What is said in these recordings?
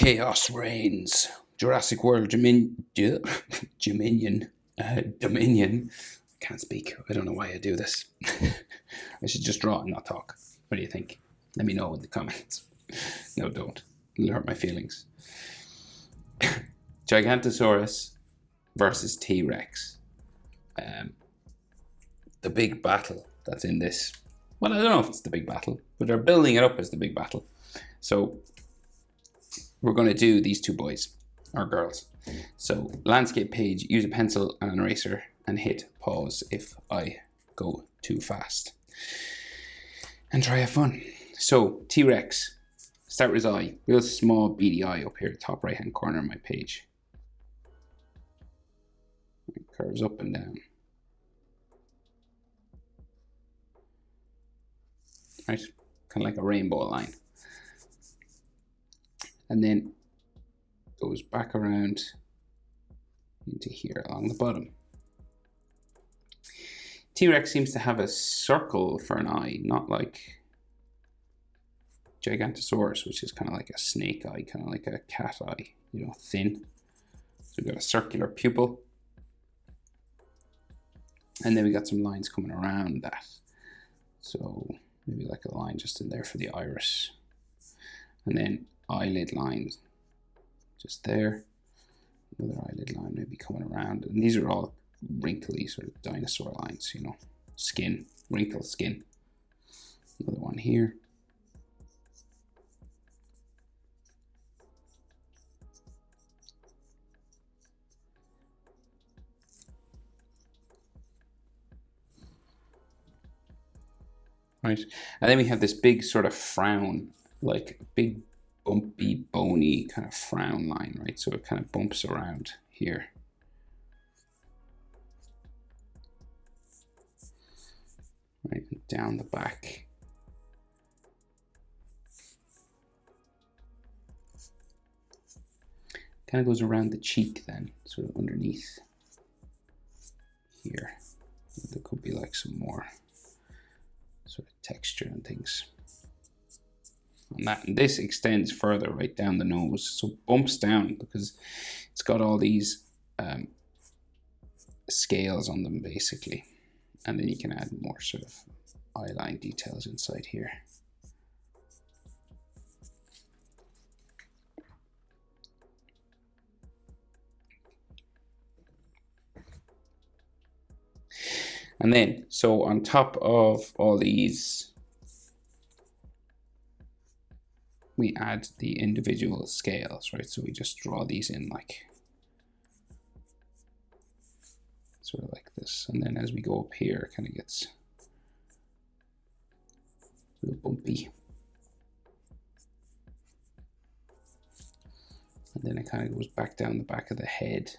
Chaos reigns. Jurassic World Dominion. Dominion. Can't speak. I don't know why I do this. I should just draw and not talk. What do you think? Let me know in the comments. No, don't. It'll hurt my feelings. Gigantosaurus versus T.Rex. The big battle that's in this. Well, I don't know if it's the big battle, but they're building it up as the big battle. So we're going to do these two boys, or girls. So landscape page, use a pencil and an eraser and hit pause if I go too fast. And try have fun. So T-Rex, start with his eye. Real small beady eye up here, top right hand corner of my page. It curves up and down. Right, kind of like a rainbow line. And then goes back around into here along the bottom. T-Rex seems to have a circle for an eye, not like Gigantosaurus, which is kind of like a snake eye, kind of like a cat eye, you know, thin. So we've got a circular pupil. And then we got some lines coming around that. So maybe like a line just in there for the iris. And then eyelid lines just there. Another eyelid line maybe coming around. And these are all wrinkly sort of dinosaur lines, you know. Skin, wrinkled skin. Another one here. Right, and then we have this big sort of frown, like big bumpy, bony kind of frown line, right? So it kind of bumps around here. Right, and down the back. Kind of goes around the cheek then, sort of underneath here. There could be like some more sort of texture and things on that, and this extends further right down the nose, so bumps down because it's got all these scales on them basically, and then you can add more sort of eyeline details inside here. And then, so on top of all these, we add the individual scales, right? So we just draw these in like, sort of like this. And then as we go up here, it kind of gets a little bumpy. And then it kind of goes back down the back of the head.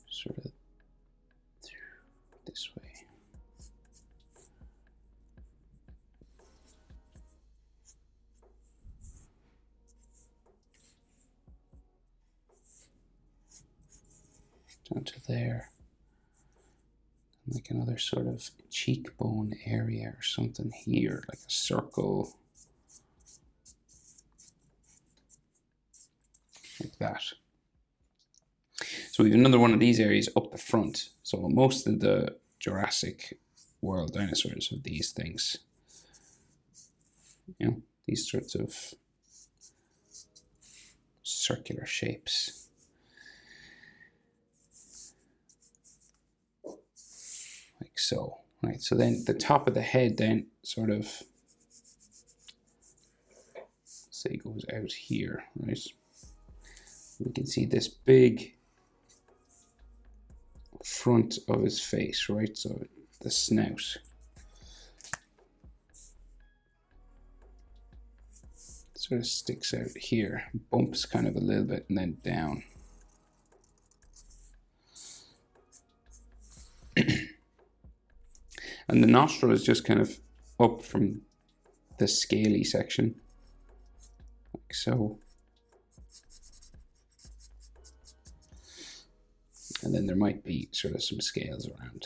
Sort of this way. Down to there. Like another sort of cheekbone area or something here, like a circle. Like that. So we have another one of these areas up the front. So most of the Jurassic World dinosaurs have these things. You know, these sorts of circular shapes. Like so, right? So then the top of the head then sort of, say, goes out here, right? We can see this big front of his face, right? So the snout. Sort of sticks out here, bumps kind of a little bit and then down. And the nostril is just kind of up from the scaly section, like so. And then there might be sort of some scales around.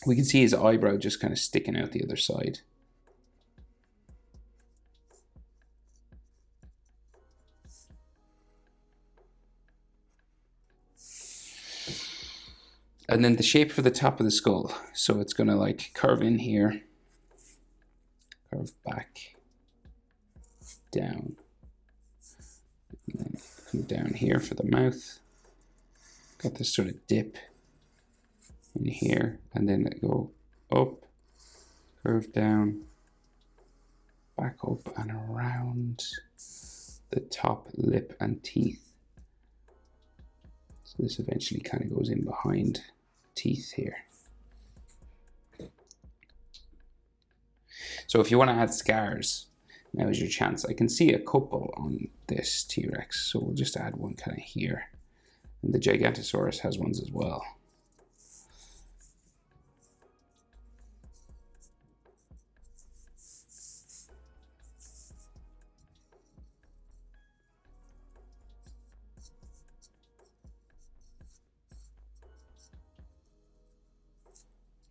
We can see his eyebrow just kind of sticking out the other side. And then the shape for the top of the skull. So it's going to like curve in here, curve back, down, and then come down here for the mouth. Got this sort of dip in here, and then go up, curve down, back up and around the top lip and teeth. So this eventually kind of goes in behind teeth here. So if you want to add scars, now is your chance. I can see a couple on this T-Rex, so we'll just add one kind of here. And the Giganotosaurus has ones as well.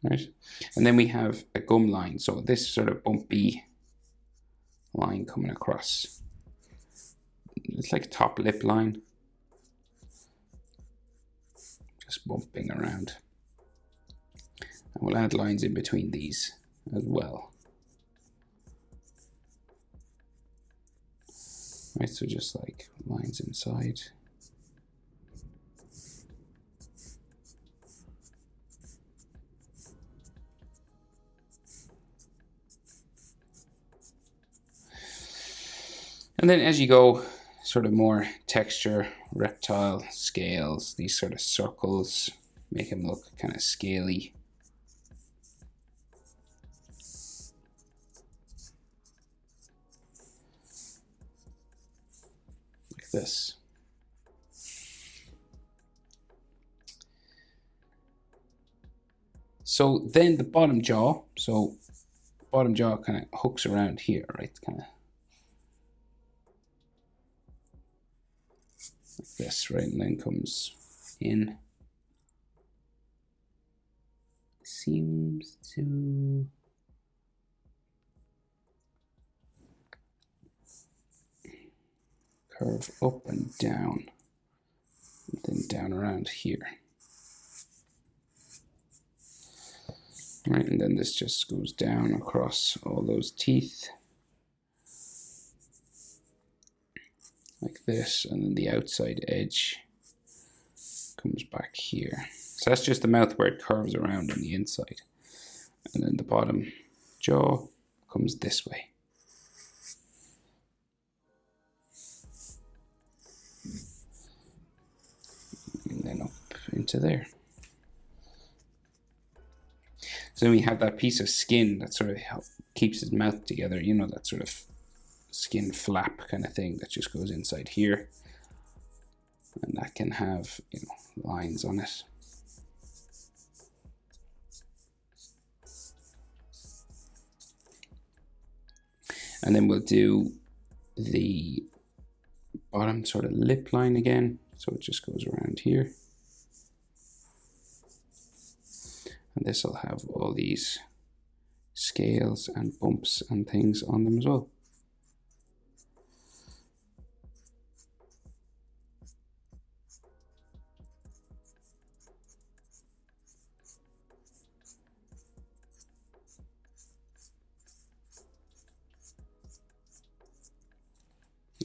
Right. And then we have a gum line. So this sort of bumpy line coming across. It's like a top lip line. Just bumping around. And we'll add lines in between these as well. Right, so just like lines inside. And then as you go, sort of more texture, reptile, scales, these sort of circles, make them look kind of scaly. Like this. So then the bottom jaw, bottom jaw kind of hooks around here, right? Kind of like this, right? And then comes in. Seems to curve up and down, and then down around here. Right, and then this just goes down across all those teeth. Like this, and then the outside edge comes back here. So that's just the mouth where it curves around on the inside. And then the bottom jaw comes this way. And then up into there. So then we have that piece of skin that sort of keeps his mouth together, you know, that sort of skin flap kind of thing that just goes inside here, and that can have, you know, lines on it. And then we'll do the bottom sort of lip line again, so it just goes around here, and this will have all these scales and bumps and things on them as well.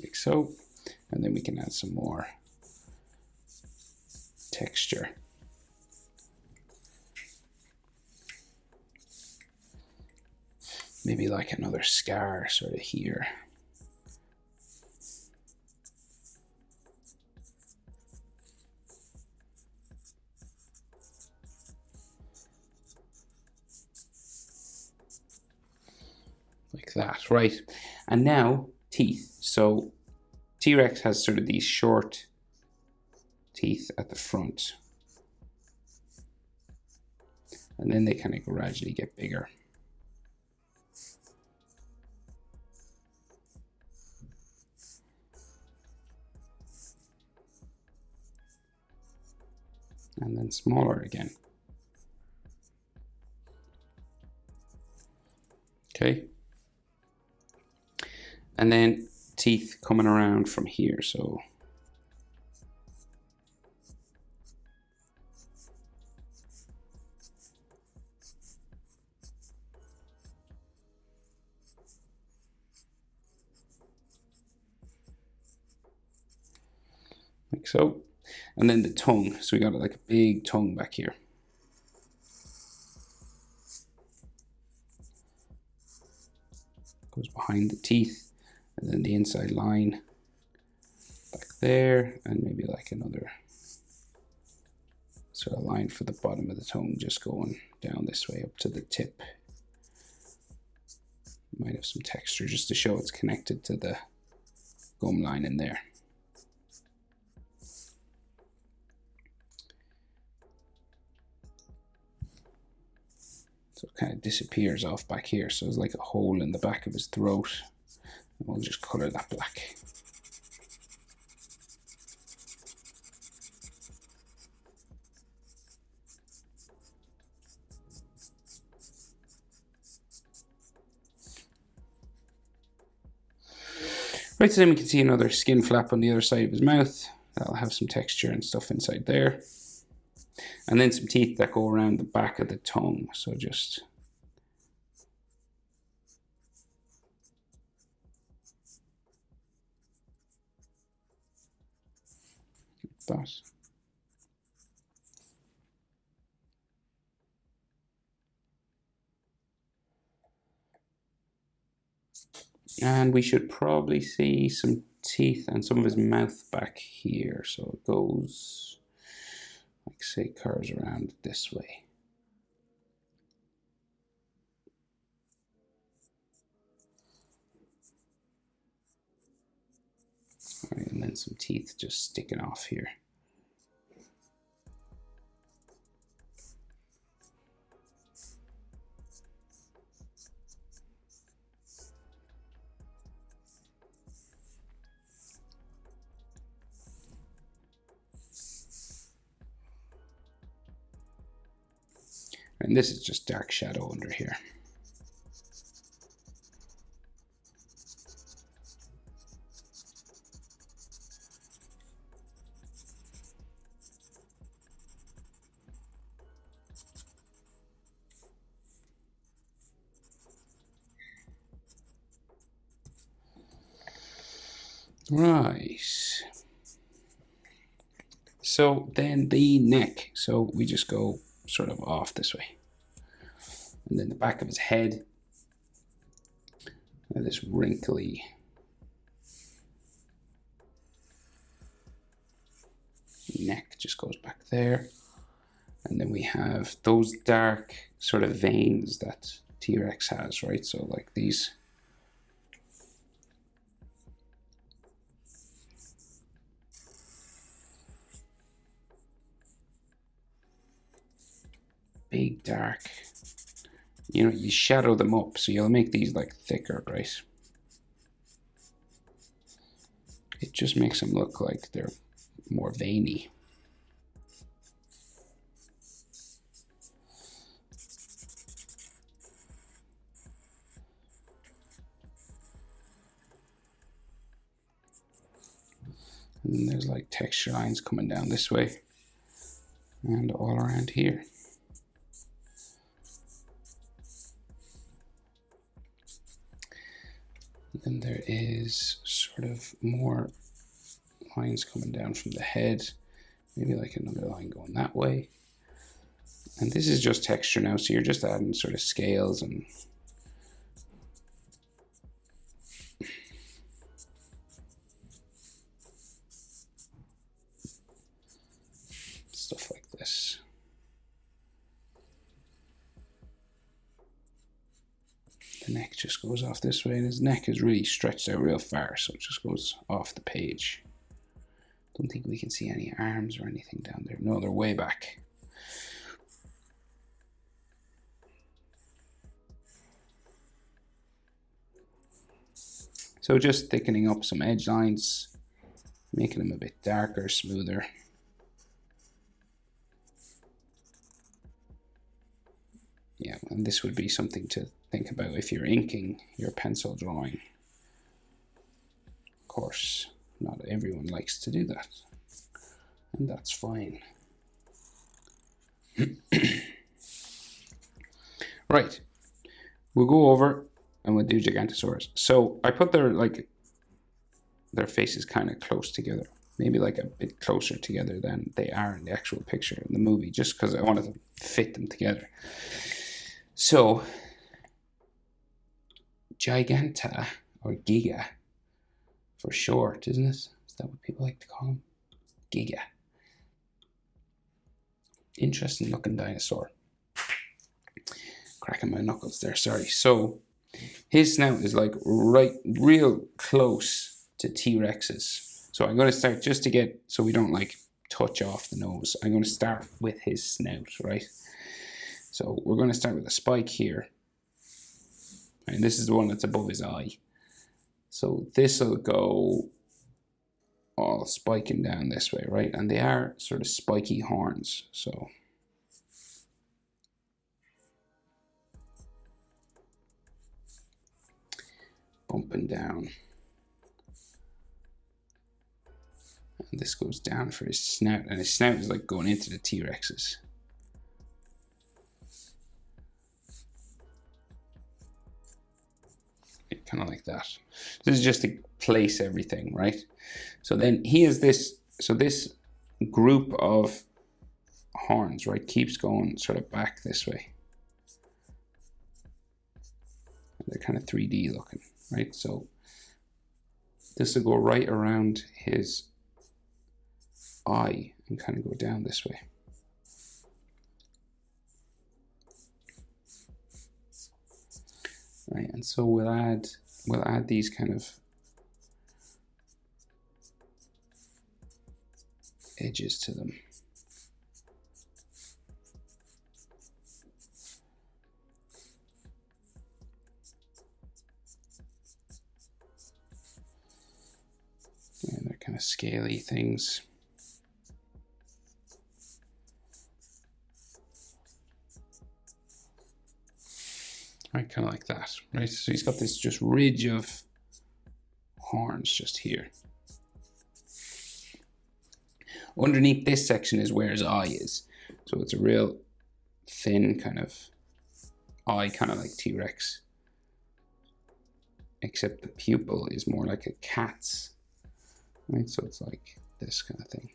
Like so, and then we can add some more texture. Maybe like another scar sort of here. Like that, right? And now teeth. So T-Rex has sort of these short teeth at the front, and then they kind of gradually get bigger. And then smaller again. Okay. And then teeth coming around from here, so like so. And then the tongue, so we got like a big tongue back here. Goes behind the teeth, and then the inside line back there, and maybe like another sort of line for the bottom of the tongue, just going down this way up to the tip. Might have some texture just to show it's connected to the gum line in there. So it kind of disappears off back here, so there's like a hole in the back of his throat, and we'll just color that black. Right, so then we can see another skin flap on the other side of his mouth. That'll have some texture and stuff inside there. And then some teeth that go around the back of the tongue. So just that. And we should probably see some teeth and some of his mouth back here. So it goes, like say, curves around this way. All right, and then some teeth just sticking off here. And this is just dark shadow under here. Right. So then the neck. So we just go sort of off this way. And then the back of his head. And this wrinkly neck just goes back there. And then we have those dark sort of veins that T-Rex has, right? So like these. Big dark, you know, you shadow them up, so you'll make these like thicker, right? It just makes them look like they're more veiny. And then there's like texture lines coming down this way and all around here. Then there is sort of more lines coming down from the head, maybe like another line going that way. And this is just texture now, so you're just adding sort of scales and stuff like this. The neck just goes off this way, and his neck is really stretched out real far, so it just goes off the page. Don't think we can see any arms or anything down there. No, they're way back. So just thickening up some edge lines, making them a bit darker, smoother. Yeah, And this would be something to think about if you're inking your pencil drawing. Of course, not everyone likes to do that, and that's fine. Right, we'll go over and we'll do Gigantosaurus. So I put their faces kind of close together, maybe like a bit closer together than they are in the actual picture in the movie, just because I wanted to fit them together. So Giganta, or Giga for short, isn't it? Is that what people like to call him? Giga. Interesting looking dinosaur. Cracking my knuckles there, sorry. So his snout is like real close to T-Rex's. So I'm going to start, just to get, so we don't like touch off the nose, I'm going to start with his snout, right? So we're going to start with a spike here. And this is the one that's above his eye. So this will go all spiking down this way, right? And they are sort of spiky horns, so bumping down. And this goes down for his snout, and his snout is like going into the T-Rex's. Kind of like that. This is just to place everything, right? So then he has this, so this group of horns, right, keeps going sort of back this way. They're kind of 3D looking, right? So this will go right around his eye and kind of go down this way. Right, and so we'll add these kind of edges to them. And they're kind of scaly things. Right, kind of like that, right? So he's got this just ridge of horns just here. Underneath this section is where his eye is. So it's a real thin kind of eye, kind of like T-Rex. Except the pupil is more like a cat's, right? So it's like this kind of thing,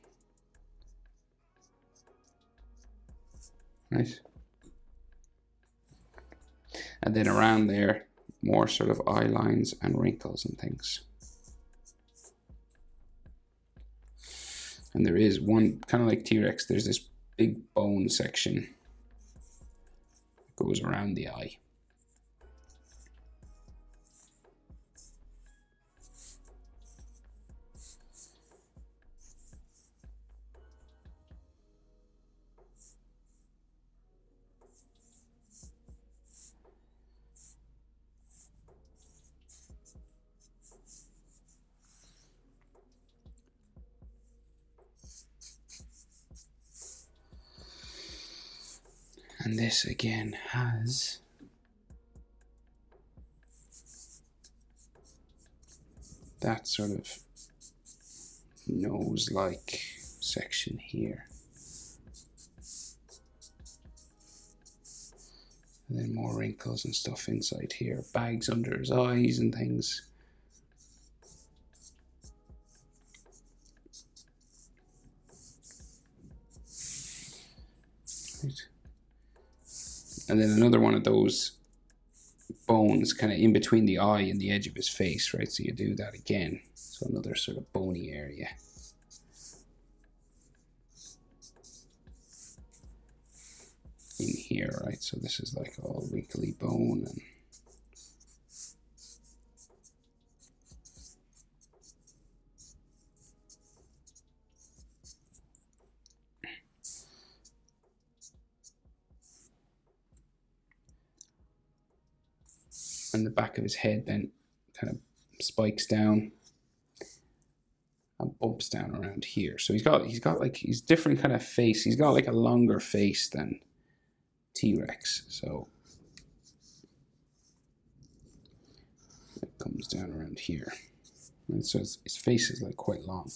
right? And then around there, more sort of eye lines and wrinkles and things. And there is one, kind of like T-Rex, there's this big bone section that goes around the eye. And this again has that sort of nose-like section here. And then more wrinkles and stuff inside here. Bags under his eyes and things. Right. And then another one of those bones kind of in between the eye and the edge of his face, right? So you do that again. So another sort of bony area. In here, right? So this is like all wrinkly bone and the back of his head then kind of spikes down and bumps down around here. So he's got like he's different kind of face. He's got like a longer face than T-Rex. So that comes down around here. And so his face is like quite long.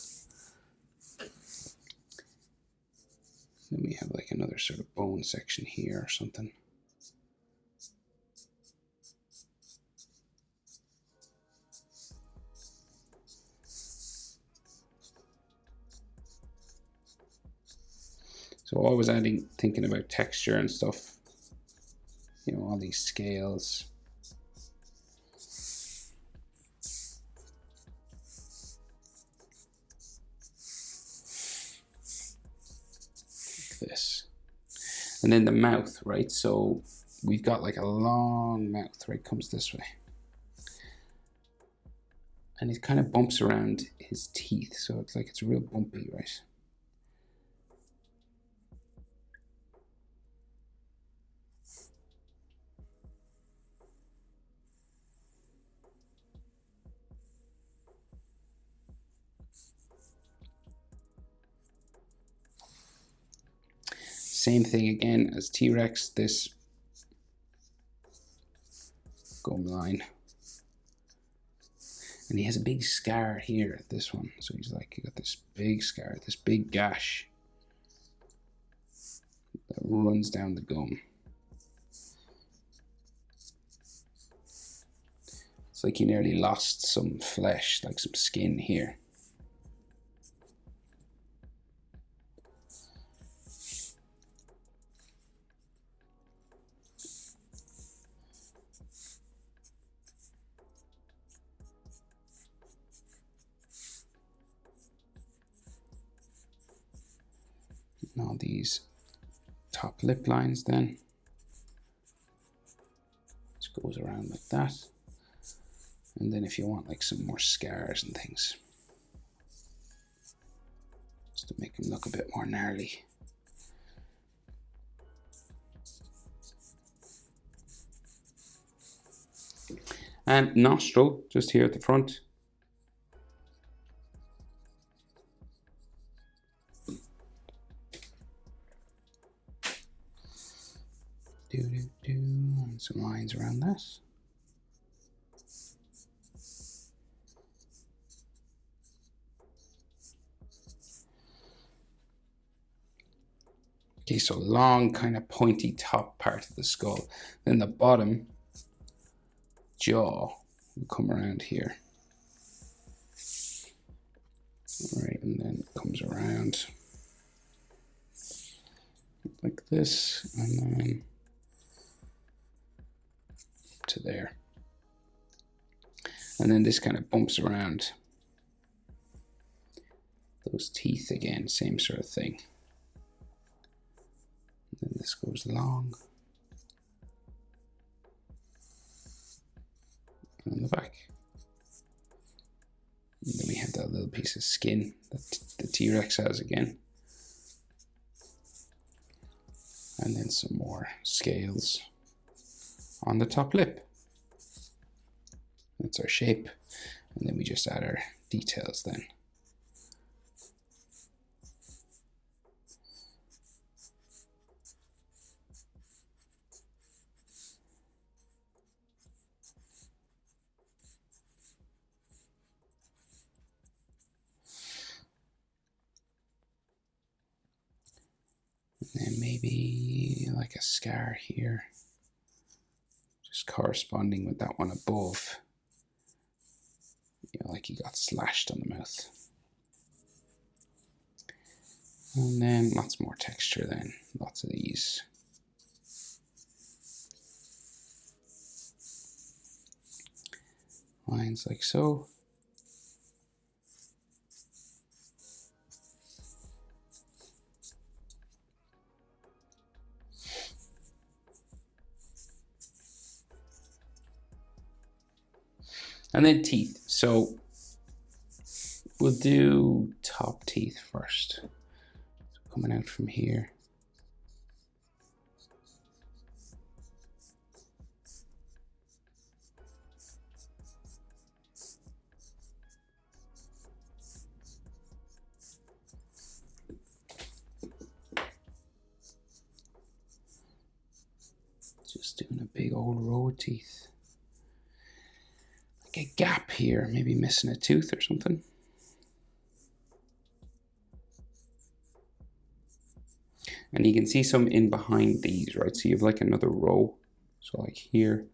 Then we have like another sort of bone section here or something. So always thinking about texture and stuff, you know, all these scales. Like this. And then the mouth, right? So we've got like a long mouth, right? Comes this way. And it kind of bumps around his teeth. So it's like it's real bumpy, right? Same thing again as T.Rex, this gum line. And he has a big scar here at this one. So he's like, he got this big scar, this big gash that runs down the gum. It's like he nearly lost some flesh, like some skin here. And all these top lip lines then. Just goes around like that. And then if you want like some more scars and things, just to make him look a bit more gnarly. And nostril, just here at the front. And some lines around that. Okay, so long, kind of pointy top part of the skull. Then the bottom jaw will come around here. All right, and then it comes around like this, and then to there. And then this kind of bumps around those teeth again, same sort of thing. And then this goes long. And on the back. And then we have that little piece of skin that the T-Rex has again. And then some more scales on the top lip. That's our shape. And then we just add our details then. And then maybe like a scar here, just corresponding with that one above. You know, like he got slashed on the mouth. And then lots more texture then, lots of these. Lines like so. And then teeth. So we'll do top teeth first. So coming out from here. Just doing a big old row of teeth. a gap here, maybe missing a tooth or something. And you can see some in behind these, right? So you have like another row. So like here,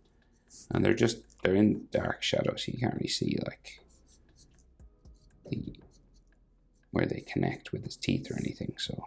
and they're in dark shadow, so you can't really see like where they connect with his teeth or anything. So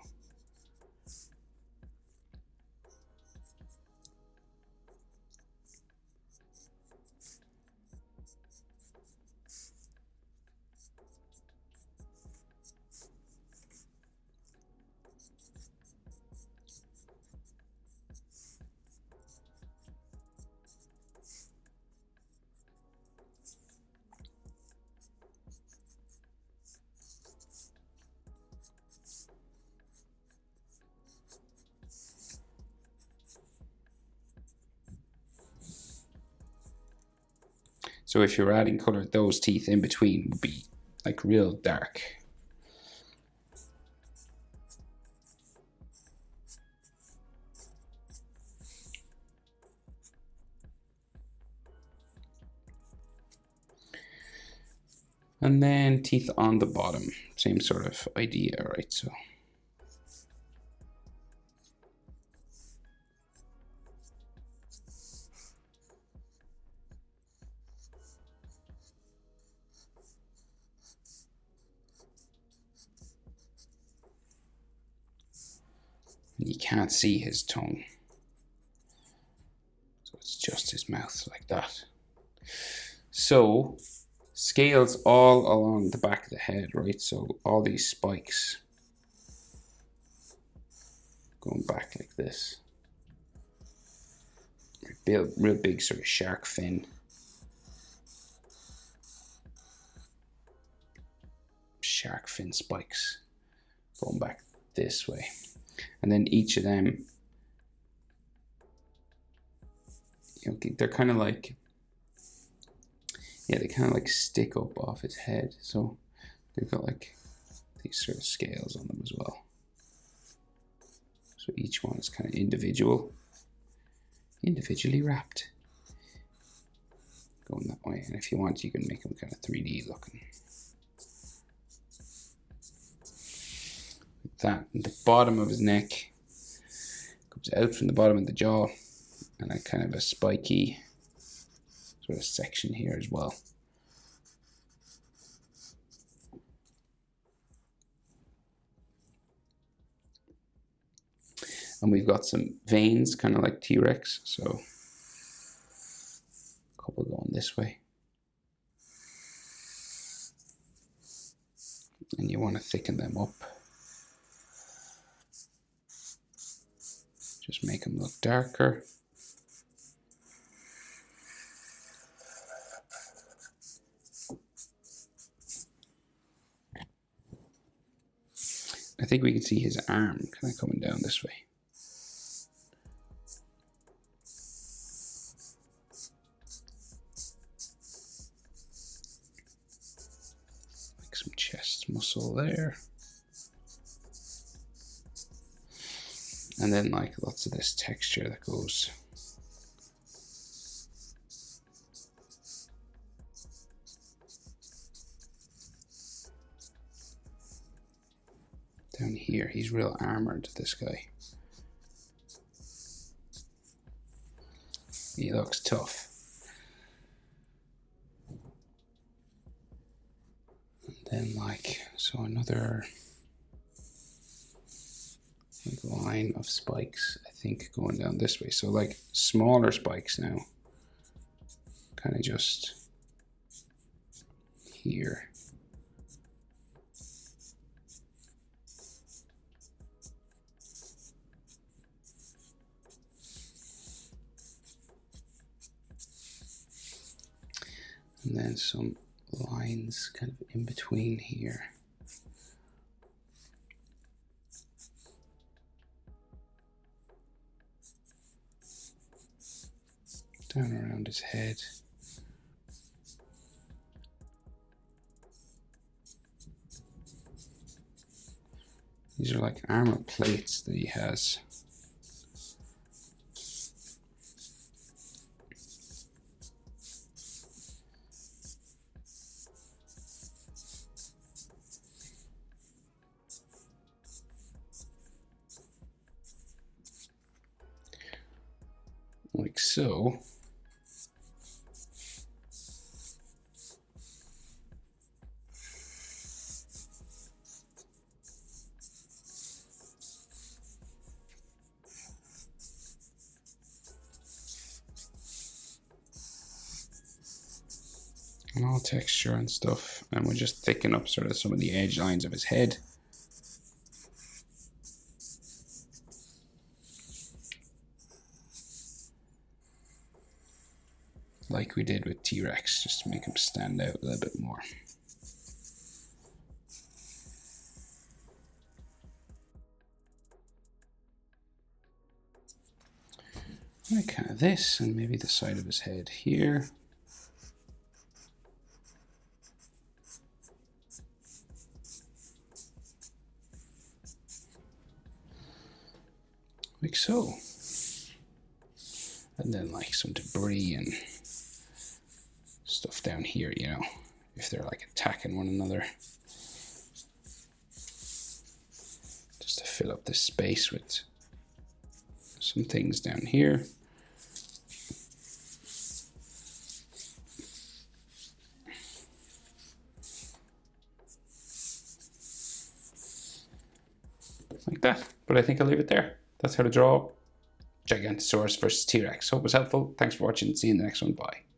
So if you're adding color, those teeth in between would be like real dark. And then teeth on the bottom, same sort of idea, right? So you can't see his tongue. So it's just his mouth like that. So scales all along the back of the head, right? So all these spikes going back like this. Real big sort of shark fin. Shark fin spikes going back this way. And then each of them, you know, they're kind of like, yeah, they kind of like stick up off his head. So they've got like these sort of scales on them as well. So each one is kind of individually wrapped. Going that way. And if you want, you can make them kind of 3D looking. Like that. And the bottom of his neck comes out from the bottom of the jaw. And a kind of a spiky sort of section here as well. And we've got some veins, kind of like T.Rex. So a couple going this way. And you want to thicken them up. Just make them look darker. I think we can see his arm kind of coming down this way. Like some chest muscle there. And then like lots of this texture that goes down here. He's real armored, this guy. He looks tough. And then like, so another like line of spikes, I think, going down this way. So like smaller spikes now. Kind of just here. And then some lines kind of in between here. Down around his head. These are like armor plates that he has. so. And all texture and stuff, and we'll just thicken up sort of some of the edge lines of his head. Like we did with T.Rex, just to make him stand out a little bit more. Like kind of this, and maybe the side of his head here. Like so. And then like some debris and stuff down here, you know, if they're like attacking one another. Just to fill up this space with some things down here. Like that, but I think I'll leave it there. That's how to draw Giganotosaurus versus T-Rex. Hope it was helpful. Thanks for watching. See you in the next one. Bye.